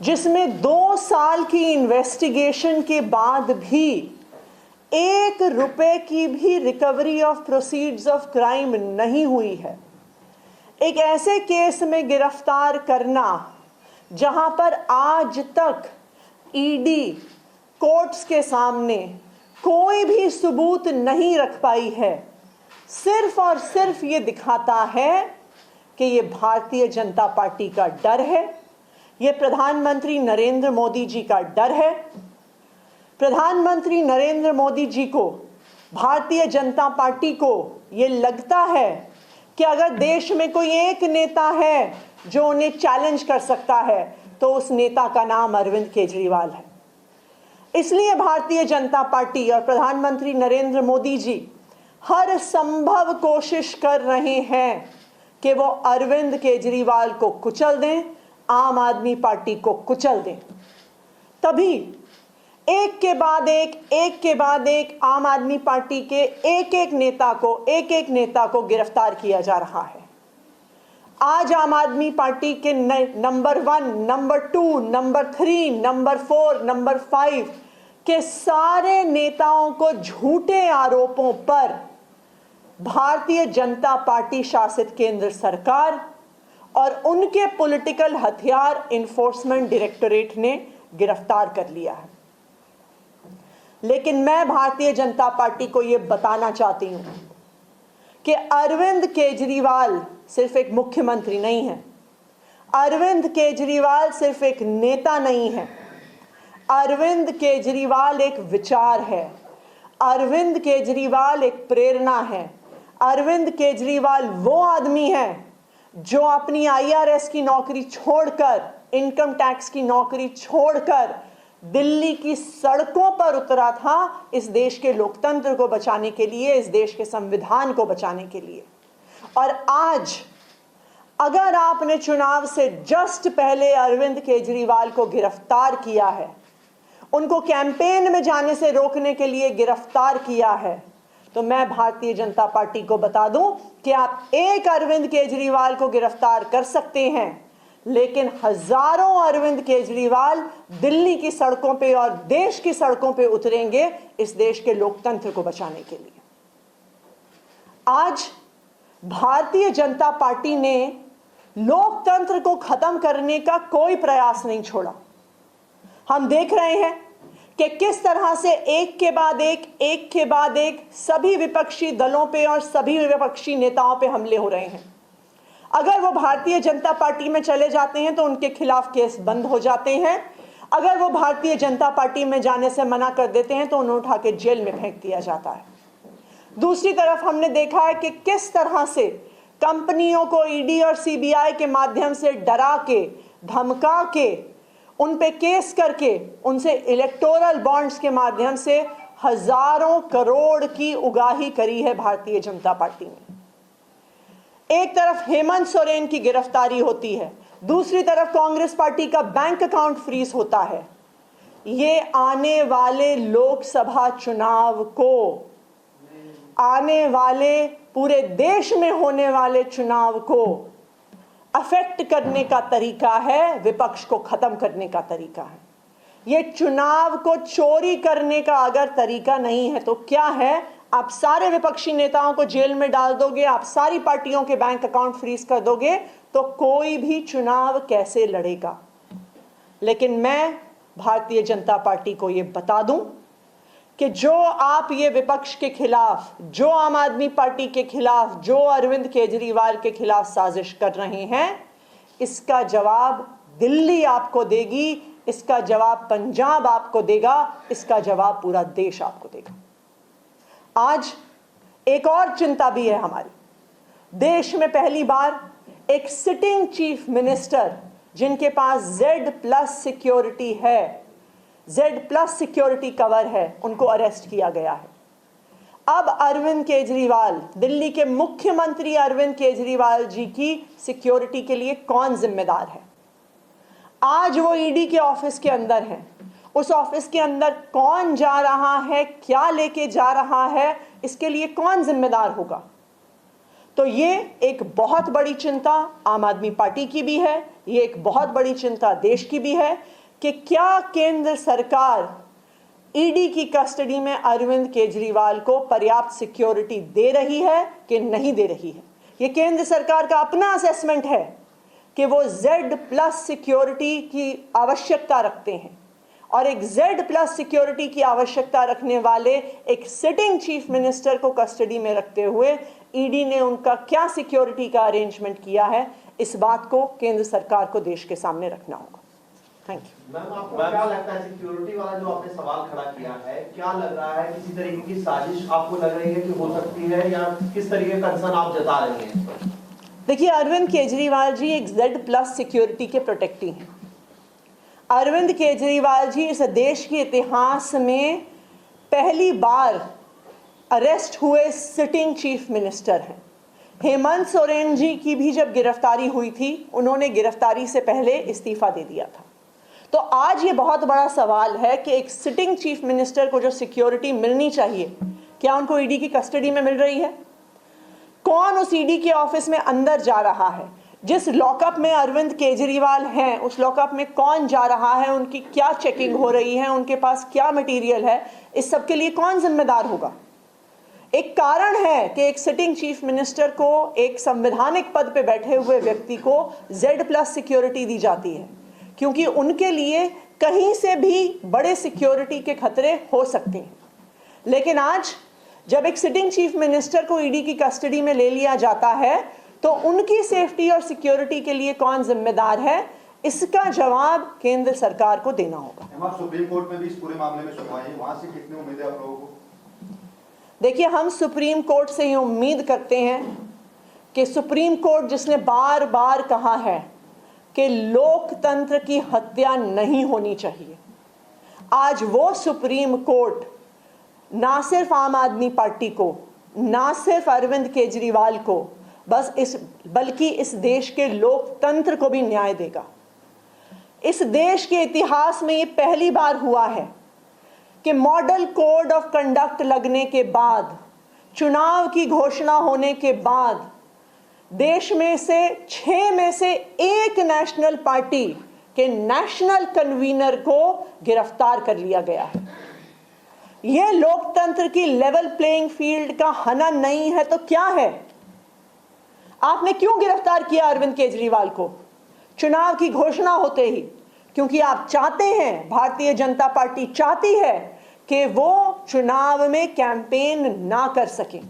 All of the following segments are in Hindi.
जिसमें 2 साल की इन्वेस्टिगेशन के बाद भी 1 रुपए की भी recovery of proceeds of crime नहीं हुई है, एक ऐसे केस में गिरफ्तार करना जहां पर आज तक ईडी कोर्ट्स के सामने कोई भी सबूत नहीं रख पाई है, सिर्फ और सिर्फ ये दिखाता है कि ये भारतीय जनता पार्टी का डर है, ये प्रधानमंत्री नरेंद्र मोदी जी का डर है। प्रधानमंत्री नरेंद्र मोदी जी को, भारतीय जनता पार्टी को ये लगता है कि अगर देश में कोई एक नेता है जो उन्हें चैलेंज कर सकता है तो उस नेता का नाम अरविंद केजरीवाल है। इसलिए भारतीय जनता पार्टी और प्रधानमंत्री नरेंद्र मोदी जी हर संभव कोशिश कर रहे हैं कि वो अरविंद केजरीवाल को कुचल दें, आम आदमी पार्टी को कुचल दें। तभी एक के बाद एक आम आदमी पार्टी के एक एक नेता को गिरफ्तार किया जा रहा है। आज आम आदमी पार्टी के number 1, number 2, number 3, number 4, number 5 के सारे नेताओं को झूठे आरोपों पर भारतीय जनता पार्टी शासित केंद्र सरकार और उनके पॉलिटिकल हथियार इन्फोर्समेंट डायरेक्टोरेट ने गिरफ्तार कर लिया है। लेकिन मैं भारतीय जनता पार्टी को यह बताना चाहती हूं कि अरविंद केजरीवाल सिर्फ एक मुख्यमंत्री नहीं है, अरविंद केजरीवाल सिर्फ एक नेता नहीं है, अरविंद केजरीवाल एक विचार है, अरविंद केजरीवाल एक प्रेरणा है। अरविंद केजरीवाल वो आदमी है जो अपनी आईआरएस की नौकरी छोड़कर, इनकम टैक्स की नौकरी छोड़कर दिल्ली की सड़कों पर उतरा था इस देश के लोकतंत्र को बचाने के लिए, इस देश के संविधान को बचाने के लिए। और आज अगर आपने चुनाव से जस्ट पहले अरविंद केजरीवाल को गिरफ्तार किया है, उनको कैंपेन में जाने से रोकने के लिए गिरफ्तार किया है, तो मैं भारतीय जनता पार्टी को बता दूं कि आप एक अरविंद केजरीवाल को गिरफ्तार कर सकते हैं, लेकिन हजारों अरविंद केजरीवाल दिल्ली की सड़कों पे और देश की सड़कों पे उतरेंगे इस देश के लोकतंत्र को बचाने के लिए। आज भारतीय जनता पार्टी ने लोकतंत्र को खत्म करने का कोई प्रयास नहीं छोड़ा। हम देख रहे हैं कि किस तरह से एक के बाद एक सभी विपक्षी दलों पे और सभी विपक्षी नेताओं पे हमले हो रहे हैं। अगर वो भारतीय जनता पार्टी में चले जाते हैं तो उनके खिलाफ केस बंद हो जाते हैं, अगर वो भारतीय जनता पार्टी में जाने से मना कर देते हैं तो उन्हें उठा के जेल में फेंक दिया जाता है। दूसरी तरफ हमने देखा है कि किस तरह से कंपनियों को ईडी और सीबीआई के माध्यम से डरा के, धमका के, उन पे केस करके उनसे इलेक्टोरल बॉन्ड्स के माध्यम से हजारों करोड़ की उगाही करी है भारतीय जनता पार्टी ने। एक तरफ हेमंत सोरेन की गिरफ्तारी होती है, दूसरी तरफ कांग्रेस पार्टी का बैंक अकाउंट फ्रीज होता है। ये आने वाले लोकसभा चुनाव को, आने वाले पूरे देश में होने वाले चुनाव को अफेक्ट करने का तरीका है, विपक्ष को खत्म करने का तरीका है। ये चुनाव को चोरी करने का अगर तरीका नहीं है तो क्या है? आप सारे विपक्षी नेताओं को जेल में डाल दोगे, आप सारी पार्टियों के बैंक अकाउंट फ्रीज कर दोगे तो कोई भी चुनाव कैसे लड़ेगा? लेकिन मैं भारतीय जनता पार्टी को ये बता दूं कि जो आप ये विपक्ष के खिलाफ, जो आम आदमी पार्टी के खिलाफ, जो अरविंद केजरीवाल के खिलाफ साजिश कर रहे हैं, इसका जवाब दिल्ली आपको देगी, इसका जवाब पंजाब आपको देगा, इसका जवाब पूरा देश आपको देगा। आज एक और चिंता भी है हमारी। देश में पहली बार एक सिटिंग चीफ मिनिस्टर जिनके पास Z+ सिक्योरिटी है, Z+ सिक्योरिटी कवर है, उनको अरेस्ट किया गया है। अब अरविंद केजरीवाल, दिल्ली के मुख्यमंत्री अरविंद केजरीवाल जी की सिक्योरिटी के लिए कौन जिम्मेदार है? आज वो ईडी के ऑफिस के अंदर है, उस ऑफिस के अंदर कौन जा रहा है, क्या लेके जा रहा है, इसके लिए कौन जिम्मेदार होगा? तो ये एक बहुत बड़ी चिंता आम आदमी पार्टी की भी है, ये एक बहुत बड़ी चिंता देश की भी है कि क्या केंद्र सरकार ईडी की कस्टडी में अरविंद केजरीवाल को पर्याप्त सिक्योरिटी दे रही है कि नहीं दे रही है। ये केंद्र सरकार का अपना असेसमेंट है कि वो Z+ सिक्योरिटी की आवश्यकता रखते हैं, और एक Z+ सिक्योरिटी की आवश्यकता रखने वाले एक सिटिंग चीफ मिनिस्टर को कस्टडी में रखते हुए ईडी ने उनका क्या सिक्योरिटी का अरेंजमेंट किया है, इस बात को केंद्र सरकार को देश के सामने रखना होगा। Thank you. मैम, आपको क्या लगता है सिक्योरिटी वाला जो आपने सवाल खड़ा किया है, क्या लग रहा है किसी तरीके की साजिश आपको लग रही है कि हो सकती है, या किस तरीके का कंसर्न आप जता रही हैं? देखिए, अरविंद केजरीवाल जी एक Z+ सिक्योरिटी के प्रोटेक्टी हैं। अरविंद केजरीवाल जी इस देश के इतिहास में पहली बार अरेस्ट हुए सिटिंग चीफ मिनिस्टर हैं। हेमंत सोरेन जी की भी जब गिरफ्तारी हुई थी, उन्होंने गिरफ्तारी से पहले इस्तीफा दे दिया था। तो आज ये बहुत बड़ा सवाल है कि एक सिटिंग चीफ मिनिस्टर को जो सिक्योरिटी मिलनी चाहिए, क्या उनको ईडी की कस्टडी में मिल रही है? कौन उस ईडी के ऑफिस में अंदर जा रहा है? जिस लॉकअप में अरविंद केजरीवाल हैं, उस लॉकअप में कौन जा रहा है, उनकी क्या चेकिंग हो रही है, उनके पास क्या मटेरियल है, इस सब के लिए कौन जिम्मेदार होगा? एक कारण है कि एक सिटिंग चीफ मिनिस्टर को, एक संवैधानिक पद पे बैठे हुए व्यक्ति को Z+ सिक्योरिटी दी जाती है, क्योंकि उनके लिए कहीं से भी बड़े सिक्योरिटी के खतरे हो सकते हैं। लेकिन आज जब एक सिटिंग चीफ मिनिस्टर को ईडी की कस्टडी में ले लिया जाता है, तो उनकी सेफ्टी और सिक्योरिटी के लिए कौन जिम्मेदार है, इसका जवाब केंद्र सरकार को देना होगा। सुप्रीम कोर्ट में भी इस पूरे मामले में सुनवाई, वहां से कितनी उम्मीद है आप लोगों को? देखिए, हम सुप्रीम कोर्ट से ये उम्मीद करते हैं कि सुप्रीम कोर्ट जिसने बार बार कहा है कि लोकतंत्र की हत्या नहीं होनी चाहिए, आज वो सुप्रीम कोर्ट ना सिर्फ आम आदमी पार्टी को, ना सिर्फ अरविंद केजरीवाल को, बल्कि इस देश के लोकतंत्र को भी न्याय देगा। इस देश के इतिहास में ये पहली बार हुआ है कि मॉडल कोड ऑफ कंडक्ट लगने के बाद, चुनाव की घोषणा होने के बाद, देश में से 6 में से 1 नेशनल पार्टी के नेशनल कन्वीनर को गिरफ्तार कर लिया गया है। यह लोकतंत्र की लेवल प्लेइंग फील्ड का हनन नहीं है तो क्या है? आपने क्यों गिरफ्तार किया अरविंद केजरीवाल को चुनाव की घोषणा होते ही? क्योंकि आप चाहते हैं, भारतीय जनता पार्टी चाहती है कि वो चुनाव में कैंपेन ना कर सकें,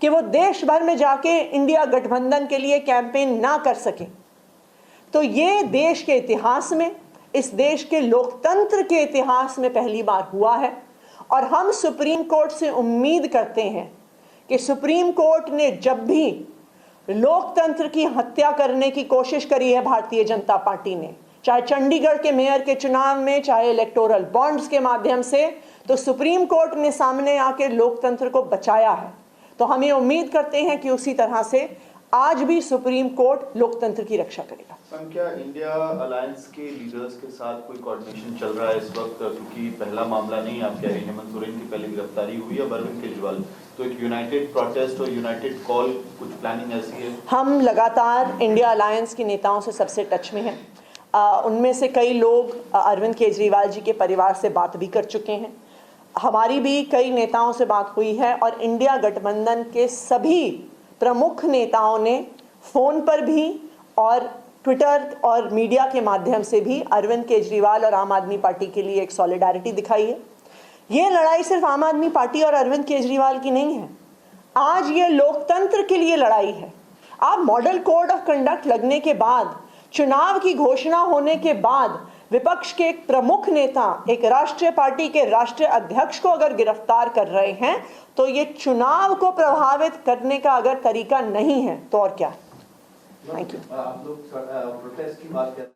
कि वो देश भर में जाके इंडिया गठबंधन के लिए कैंपेन ना कर सकें। तो ये देश के इतिहास में, इस देश के लोकतंत्र के इतिहास में पहली बार हुआ है, और हम सुप्रीम कोर्ट से उम्मीद करते हैं कि सुप्रीम कोर्ट ने जब भी लोकतंत्र की हत्या करने की कोशिश करी है भारतीय जनता पार्टी ने, चाहे चंडीगढ़ के मेयर के चुनाव में, चाहे इलेक्टोरल बॉन्ड्स के माध्यम से, तो सुप्रीम कोर्ट ने सामने आकर लोकतंत्र को बचाया है। तो हम ये उम्मीद करते हैं कि उसी तरह से आज भी सुप्रीम कोर्ट लोकतंत्र की रक्षा करेगा। क्या इंडिया अलायंस के लीडर्स के साथ कोई कोऑर्डिनेशन चल रहा है इस वक्त? क्योंकि पहला मामला नहीं, आप कह रहे हैं हेमंत सोरेन की पहले गिरफ्तारी हुई है, अरविंद केजरीवाल, तो एक यूनाइटेड प्रोटेस्ट और यूनाइटेड कॉल, कुछ प्लानिंग ऐसी है? हम लगातार इंडिया अलायंस के नेताओं से सबसे टच में हैं। उनमें से कई लोग अरविंद केजरीवाल जी के परिवार से बात भी कर चुके हैं। हमारी भी कई नेताओं से बात हुई है, और इंडिया गठबंधन के सभी प्रमुख नेताओं ने फ़ोन पर भी और ट्विटर और मीडिया के माध्यम से भी अरविंद केजरीवाल और आम आदमी पार्टी के लिए एक सॉलिडारिटी दिखाई है। ये लड़ाई सिर्फ आम आदमी पार्टी और अरविंद केजरीवाल की नहीं है, आज ये लोकतंत्र के लिए लड़ाई है। आप मॉडल कोड ऑफ कंडक्ट लगने के बाद, चुनाव की घोषणा होने के बाद, विपक्ष के एक प्रमुख नेता, एक राष्ट्रीय पार्टी के राष्ट्रीय अध्यक्ष को अगर गिरफ्तार कर रहे हैं, तो ये चुनाव को प्रभावित करने का अगर तरीका नहीं है तो और क्या? Thank you. आप लोग प्रोटेस्ट की बात कर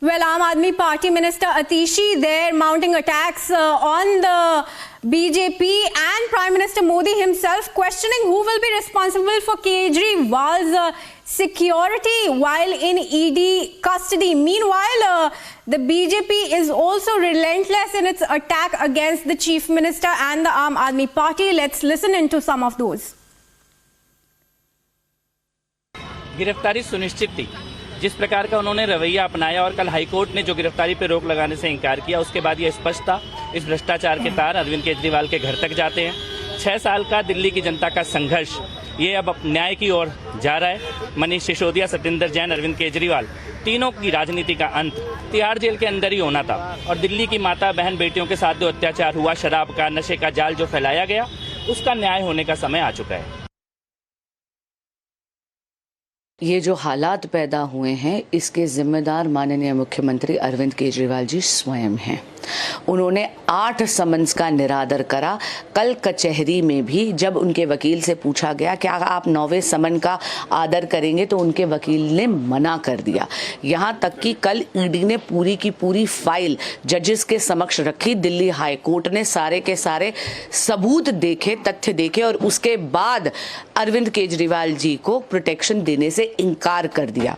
Well, Aam Aadmi Party Minister Atishi there mounting attacks on the BJP and Prime Minister Modi himself questioning who will be responsible for Kejriwal's security while in ED custody. Meanwhile, the BJP is also relentless in its attack against the Chief Minister and the Aam Aadmi Party. Let's listen into some of those. गिरफ्तारी सुनिश्चित थी। जिस प्रकार का उन्होंने रवैया अपनाया और कल हाईकोर्ट ने जो गिरफ्तारी पर रोक लगाने से इनकार किया, उसके बाद यह स्पष्ट था इस भ्रष्टाचार के तार अरविंद केजरीवाल के घर तक जाते हैं। 6 साल का दिल्ली की जनता का संघर्ष ये अब न्याय की ओर जा रहा है। मनीष सिसोदिया, सत्येंद्र जैन, अरविंद केजरीवाल, तीनों की राजनीति का अंत तिहाड़ जेल के अंदर ही होना था और दिल्ली की माता बहन बेटियों के साथ जो अत्याचार हुआ, शराब का, नशे का जाल जो फैलाया गया, उसका न्याय होने का समय आ चुका है। ये जो हालात पैदा हुए हैं इसके जिम्मेदार माननीय मुख्यमंत्री अरविंद केजरीवाल जी स्वयं हैं। उन्होंने 8 समन्स का निरादर करा। कल कचहरी में भी जब उनके वकील से पूछा गया कि आप 9वें समन का आदर करेंगे तो उनके वकील ने मना कर दिया। यहाँ तक कि कल ईडी ने पूरी की पूरी फाइल जजेस के समक्ष रखी। दिल्ली हाई कोर्ट ने सारे के सारे सबूत देखे, तथ्य देखे और उसके बाद अरविंद केजरीवाल जी को प्रोटेक्शन देने से इनकार कर दिया।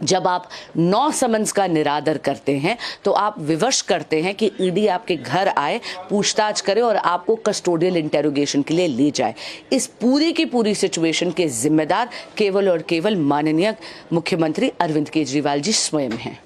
जब आप 9 समन्स का निरादर करते हैं तो आप विवश करते हैं कि ईडी आपके घर आए, पूछताछ करे और आपको कस्टोडियल इंटेरोगेशन के लिए ले जाए। इस पूरी की पूरी सिचुएशन के जिम्मेदार केवल और केवल माननीय मुख्यमंत्री अरविंद केजरीवाल जी स्वयं हैं।